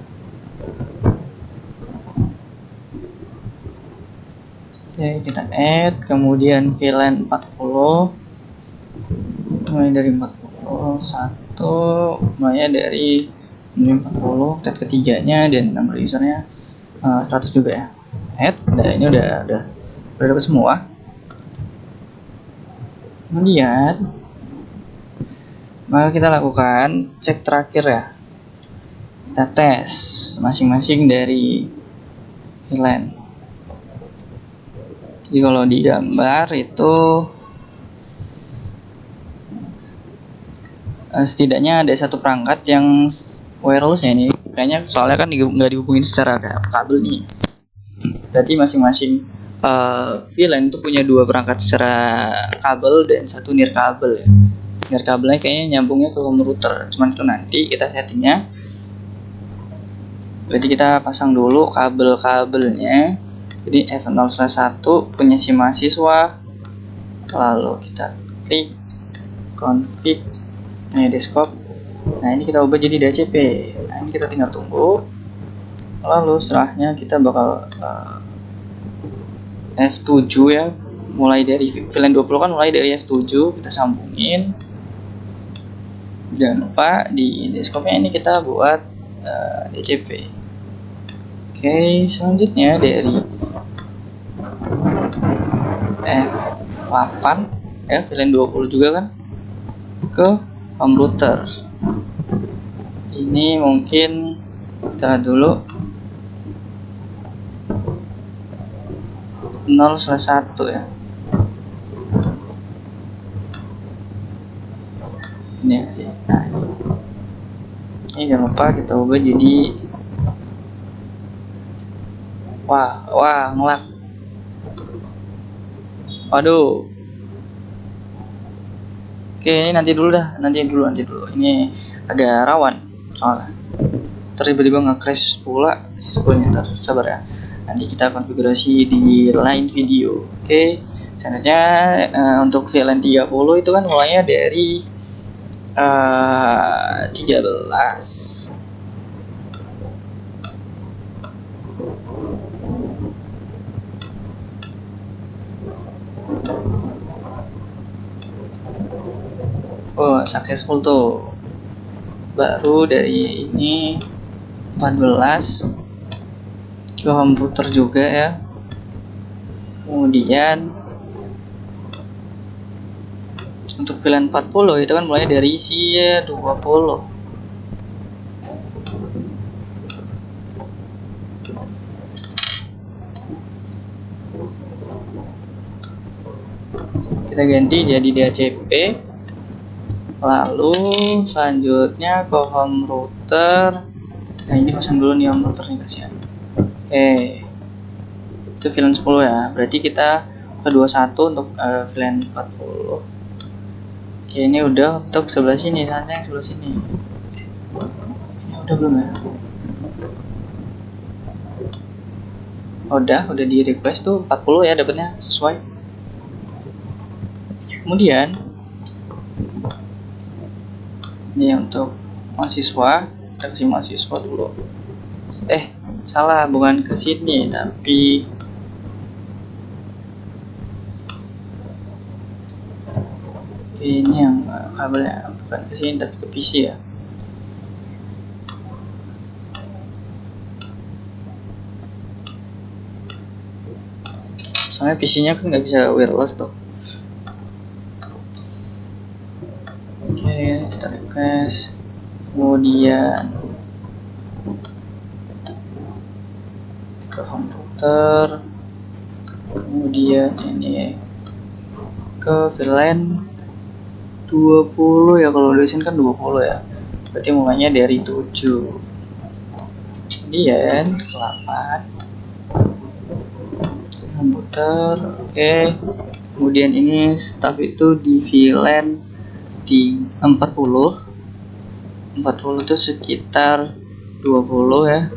Oke, kita add, kemudian VLAN 40 mulai dari 41, mulai dari 40, tab ketiganya, dan nomor usernya 100 juga ya. Add, nah ini udah dapat semua. Kemudian maka kita lakukan cek terakhir ya. Kita tes masing-masing dari VLAN. Jadi kalau di gambar itu setidaknya ada satu perangkat yang wireless ya, ini kayaknya soalnya kan nggak dihubungin secara kabel nih. Berarti masing-masing VLAN itu punya 2 perangkat secara kabel dan 1 near kabel ya. Near kabelnya kayaknya nyambungnya ke home router, cuman itu nanti kita settingnya. Berarti kita pasang dulu kabel-kabelnya. Jadi F0/1 punya si mahasiswa, lalu kita klik config desktop. Nah ini kita ubah jadi DHCP. Nah ini kita tinggal tunggu. Lalu setelahnya kita bakal F7 ya, mulai dari VLAN 20 kan mulai dari F7 kita sambungin. Jangan lupa di desktopnya ini kita buat DHCP. Oke, selanjutnya dari F8 ya, VLAN 20 juga kan, ke home router. Ini mungkin kita lihat dulu 0/1 ya. Ini aja. Nah ini jangan lupa kita ubah jadi wah ngelak. Waduh. Oke, ini nanti dulu. Ini agak rawan soalnya. Tiba-tiba nge-crash pula display-nya. Sabar ya. Nanti kita konfigurasi di lain video. Oke. Selanjutnya untuk VLAN 30 itu kan mulainya dari 13. Oh, successful tuh. Baru dari ini 14 ke home router juga ya. Kemudian untuk VLAN 40 itu kan mulai dari si 20. Kita ganti jadi DHCP. Lalu selanjutnya ke home router. Nah, ini pasang dulu nih home router nih kasihan. Oke, itu VLAN 10 ya. Berarti kita ke 21 untuk VLAN 40. Oke, ini udah untuk sebelah sini, saatnya yang sebelah sini. Ini udah belum ya? Udah di request tuh 40 ya dapatnya sesuai. Kemudian ini untuk mahasiswa, kita kasih mahasiswa dulu. Salah, bukan ke sini tapi ini yang kabelnya, bukan ke sini tapi ke PC ya. Soalnya PC-nya kan nggak bisa wireless tuh. Oke, kita request. Kemudian ke home router. Kemudian ini ke VLAN 20 ya, kalau di sini kan 20 ya. Berarti mulainya dari 7. Kemudian ke 8. Komputer, oke. Kemudian ini staff itu di VLAN di 40 itu sekitar 20 ya.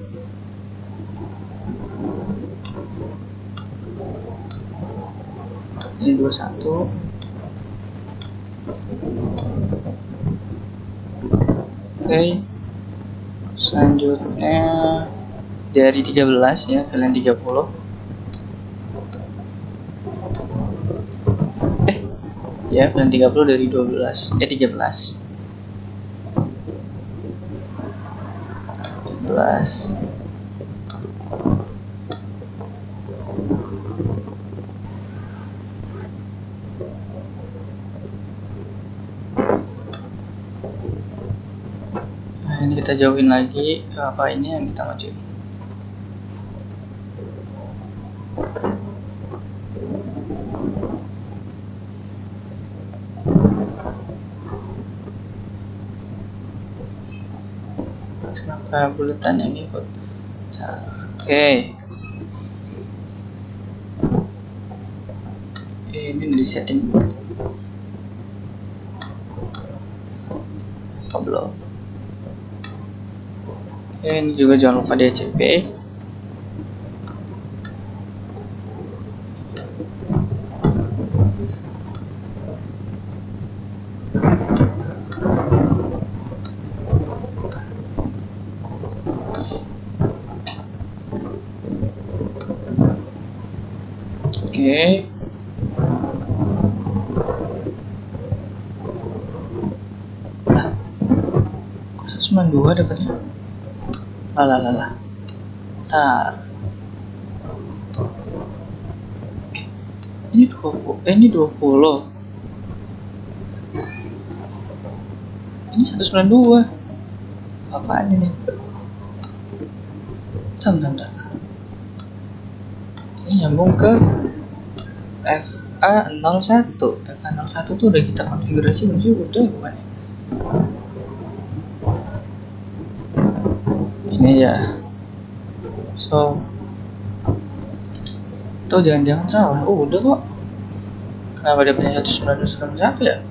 Ini 21. Oke. Selanjutnya dari 13 ya, VLAN 30. Ya, VLAN 30 dari 13. 13. Nah, ini kita jauhin lagi. Apa ini yang kita majuin? Kenapa buletan yang ikut? Oke. Ini di setting kabel. Oke, ini juga jangan lupa DHCP. Oke. Nah, kok 192 dapatnya? Lah. Ntar. Ini 20. Ini 20. Ini 192. Apaan ini? Bentar. Ini nyambung ke FA01. FA01 tuh udah kita konfigurasi belum sih? Udah bukan ya? Ini aja. So, atau jangan-jangan salah. Oh, udah kok. Kenapa dia punya 191 ya?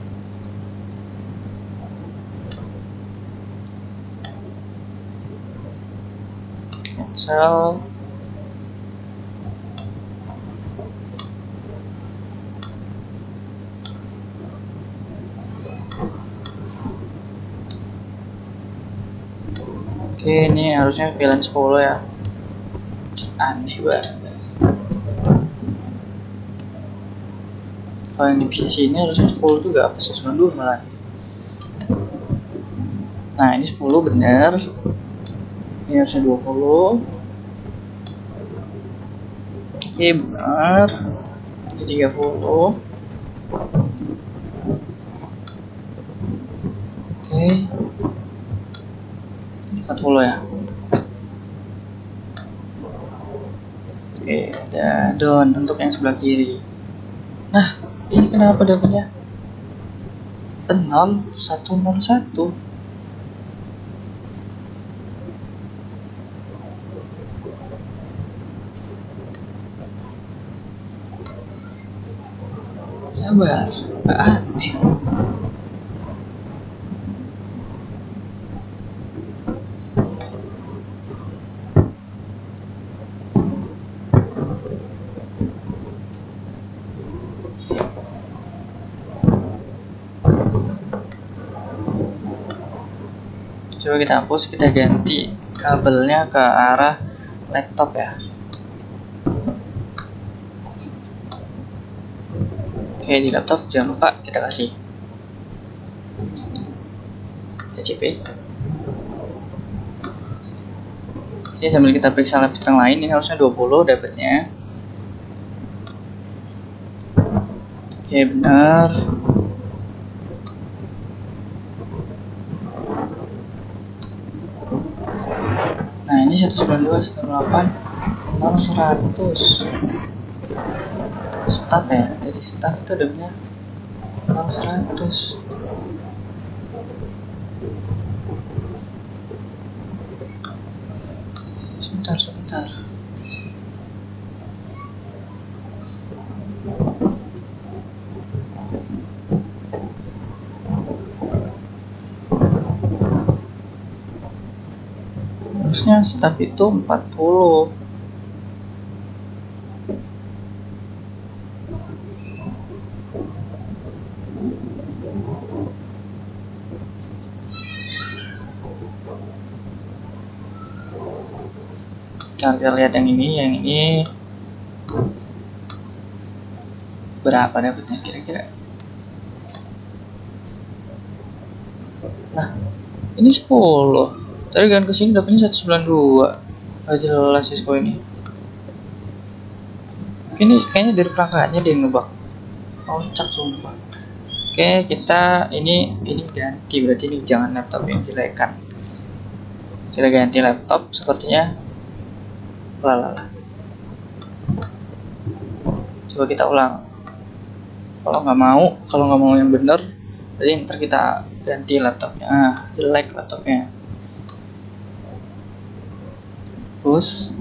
Cancel. Oke, ini harusnya VLAN 10 ya. Aneh banget. Kalau yang di PC ini harusnya 10 juga, apa 192 malah. Nah, ini 10 bener. Ini harusnya 20. Oke, benar. Ini 30. Oke. Ini 40 ya. Oke, ada down untuk yang sebelah kiri. Nah, ini kenapa dapatnya 0101. Sabar, nggak aneh. Coba kita hapus, kita ganti kabelnya ke arah laptop ya. Oke, di laptop jangan lupa kita kasih TCP. Oke, sambil kita periksa laptop yang lain, ini harusnya 20 dapatnya. Oke, benar. Nah, ini 192.168.0.100 staff ya. Dari staff itu adanya 0.100. Sebentar. Harusnya staff itu 40. Kita lihat yang ini berapa dapatnya kira-kira. Nah, ini 10. Tadi kan kesini dapatnya 192. Gak jelas Cisco ini. Ini kayaknya dari perangkatnya dia ngebug. Kocak sumpah. Oke, kita ini ganti, berarti ini jangan laptop yang dilekan. Kita ganti laptop sepertinya. Lalala. Coba kita ulang. Kalau nggak mau yang bener, jadi ntar kita ganti laptopnya. Jelek laptopnya. Hapus.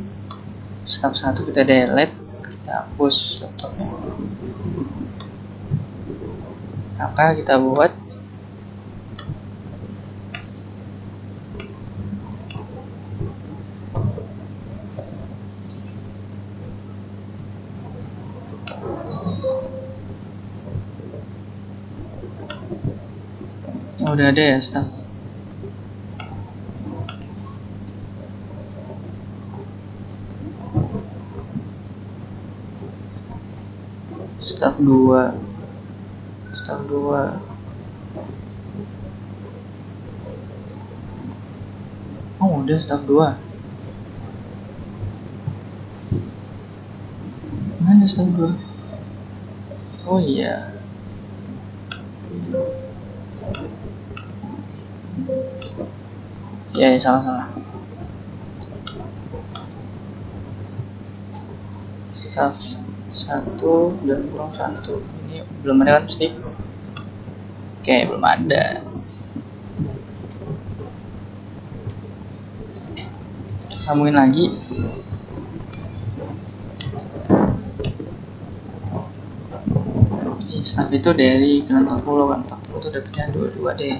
Step 1 kita delete, kita hapus laptopnya. Maka kita buat udah ada ya staff. Staff 2. Oh, udah staff 2. Mana staff 2? Oh iya. Ya, salah. Staff 1 dan kurang 1. Ini belum ada kan mesti? Oke, belum ada. Sambungin lagi. Staff itu dari 40 kan, 40 itu dapetnya 22 deh.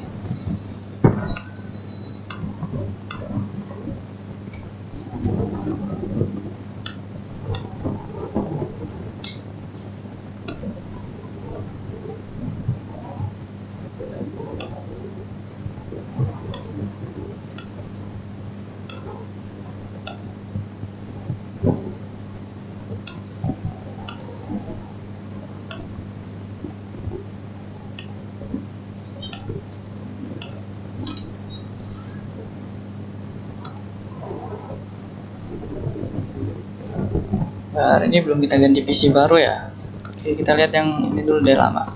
Nah, ini belum kita ganti PC baru ya. Oke, kita lihat yang ini dulu deh lama.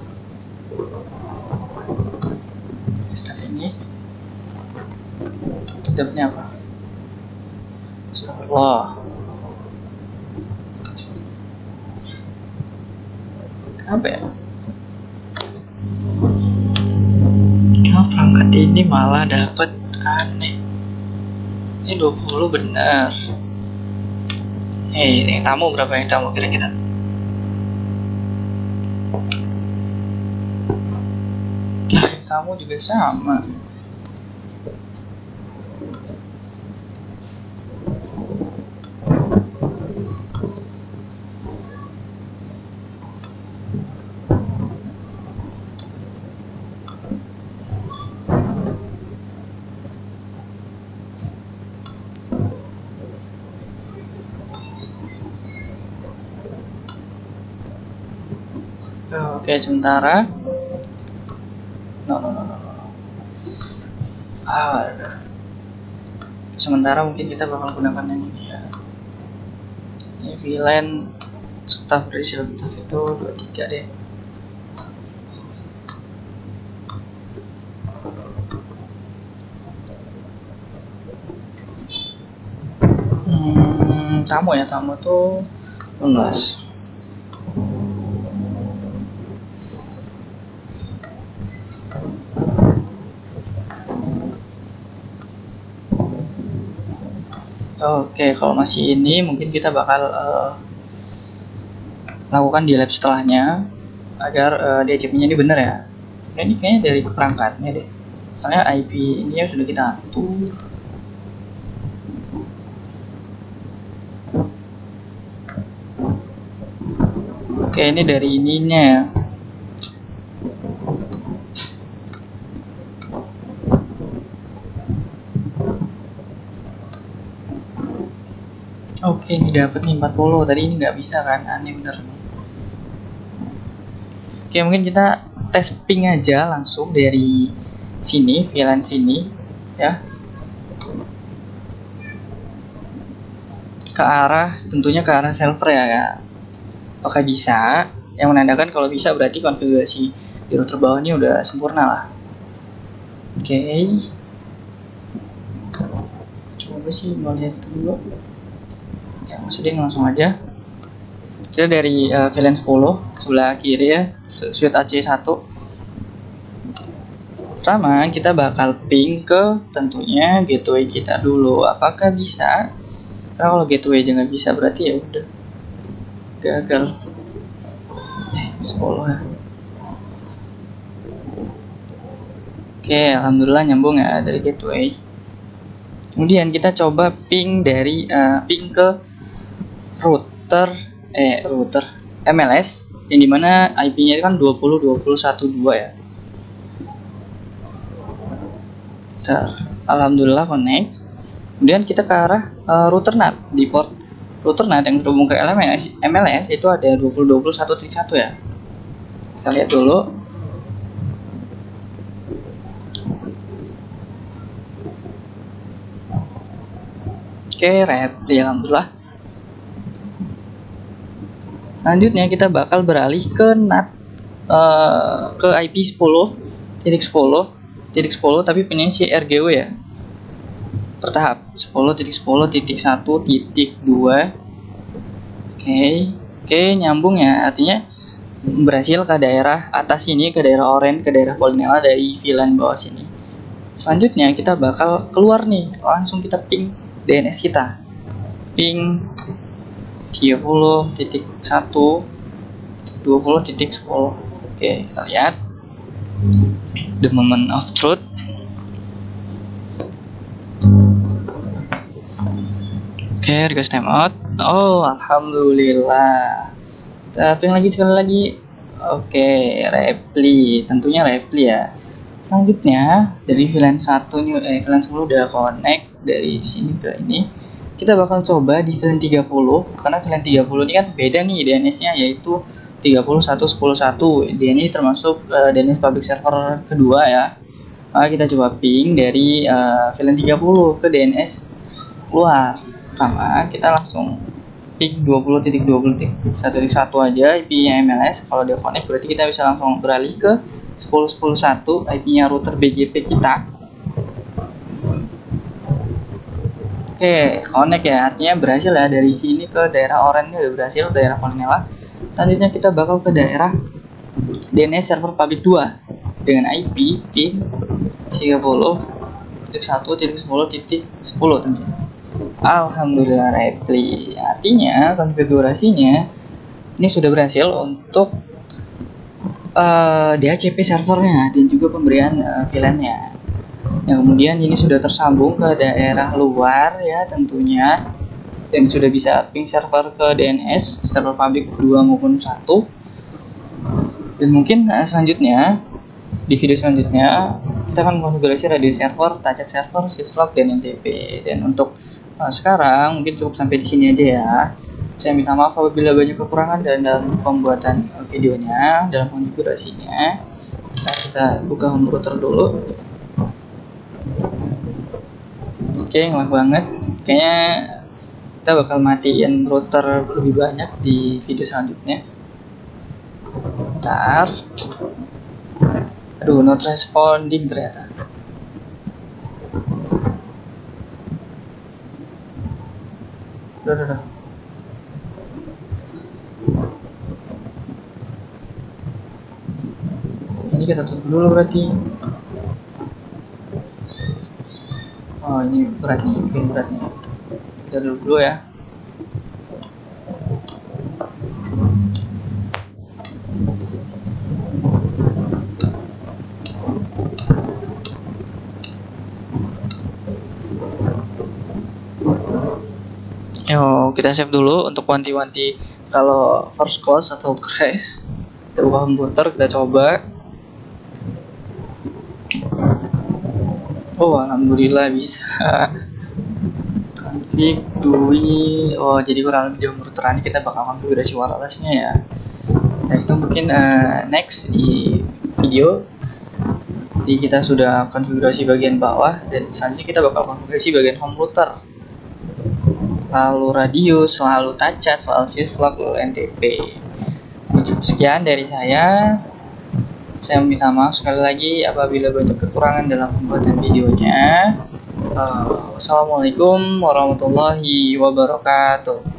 Start ini. Dapatnya apa? Astagfirullah. Apa ya? malah dapet aneh. Ini 20 bener. Yang tamu berapa yang tamu kira-kira? Nah, yang tamu juga sama. Oke, sementara sementara mungkin kita bakal gunakan yang ini ya. Ini VLAN staff ratio staff itu 23 deh. Tamu tuh 16. Oke, kalau masih ini mungkin kita bakal lakukan di lab setelahnya agar DHCP-nya ini benar ya. Nah, ini kayaknya dari perangkatnya deh. Soalnya IP ini sudah kita atur. Oke, ini dari ininya ya. Oke, ini dapat nih 40. Tadi ini nggak bisa kan? Aneh bener. Oke, mungkin kita tes ping aja langsung dari sini, VLAN sini ya. Ke arah, tentunya ke arah server ya. Apakah bisa? Yang menandakan kalau bisa berarti konfigurasi di router bawah ini udah sempurna lah. Oke. Coba sih mau lihat dulu. Ya, maksudnya langsung aja. Kita dari VLAN 10 sebelah kiri ya, suite AC1. Pertama, kita bakal ping ke tentunya gateway kita dulu. Apakah bisa? Karena kalau gateway aja nggak bisa berarti ya udah gagal. 10 ya. Oke, alhamdulillah nyambung ya dari gateway. Kemudian kita coba ping dari ping ke router MLS yang dimana IP-nya kan 20.20.1.2 ya. Alhamdulillah connect. Kemudian kita ke arah router NAT. Di port router NAT yang terhubung ke MLS itu ada 20.20.1.1 ya. Kita lihat dulu. Oke, repli alhamdulillah. Selanjutnya kita bakal beralih ke NAT ke IP 10.10.10 tapi pinnya si RGW ya. Bertahap 10.10.1.2. Oke, nyambung ya. Artinya berhasil ke daerah atas sini, ke daerah orange, ke daerah Polinella dari VLAN bawah sini. Selanjutnya kita bakal keluar nih, langsung kita ping DNS kita. Ping 30.1 20.10. Oke, kita lihat the moment of truth. Oke, request timeout. Oh, alhamdulillah. Kita ping lagi sekali lagi. Oke, repli, tentunya repli ya. Selanjutnya dari VLAN 1 ini VLAN 10 udah connect dari sini ke ini. Kita bakal coba di VLAN 30 karena VLAN 30 ini kan beda nih DNS-nya, yaitu 30.1.10.1. Dia ini termasuk DNS public server kedua ya. Kita coba ping dari VLAN 30 ke DNS luar. Pertama kita langsung ping 20.20.1.1 aja IP-nya MLS. Kalau dia connect berarti kita bisa langsung beralih ke 10.10.1 IP-nya router BGP kita. Oke, connect ya, artinya berhasil ya, dari sini ke daerah orange udah berhasil, daerah Polinella. Selanjutnya kita bakal ke daerah DNS server public 2 dengan IP ping 30.1.10.10 tentunya. Alhamdulillah repli. Artinya konfigurasinya ini sudah berhasil untuk DHCP servernya dan juga pemberian VLAN-nya. Yang kemudian ini sudah tersambung ke daerah luar ya tentunya, dan sudah bisa ping server ke DNS server public 2 maupun 1. Dan mungkin selanjutnya di video selanjutnya kita akan konfigurasi radio server, touchat server, syslog, dan NTP. Dan untuk sekarang mungkin cukup sampai di sini aja ya. Saya minta maaf apabila banyak kekurangan dalam pembuatan videonya, dalam konfigurasinya. Nah, kita buka home router dulu. Oke, ngelak banget. Kayaknya kita bakal matiin router lebih banyak di video selanjutnya. Bentar. Aduh, not responding ternyata. Udah. Ini kita tutup dulu berarti. Oh, ini berat nih, bikin berat nih. Kita dulu ya. Yo, kita save dulu untuk wanti-wanti kalau first close atau crash. Kita buka komputer, kita coba. Oh, alhamdulillah bisa. Config GUI. Oh, jadi kurang lebih di komputer ini kita bakal konfigurasi wirelessnya ya. Nah, itu mungkin next di video. Jadi kita sudah konfigurasi bagian bawah, dan selanjutnya kita bakal konfigurasi bagian home router. Lalu radius, selalu touchat, selalu syslog, lalu NTP. Cukup sekian dari saya. Saya minta maaf sekali lagi apabila banyak kekurangan dalam pembuatan videonya. Wassalamualaikum warahmatullahi wabarakatuh.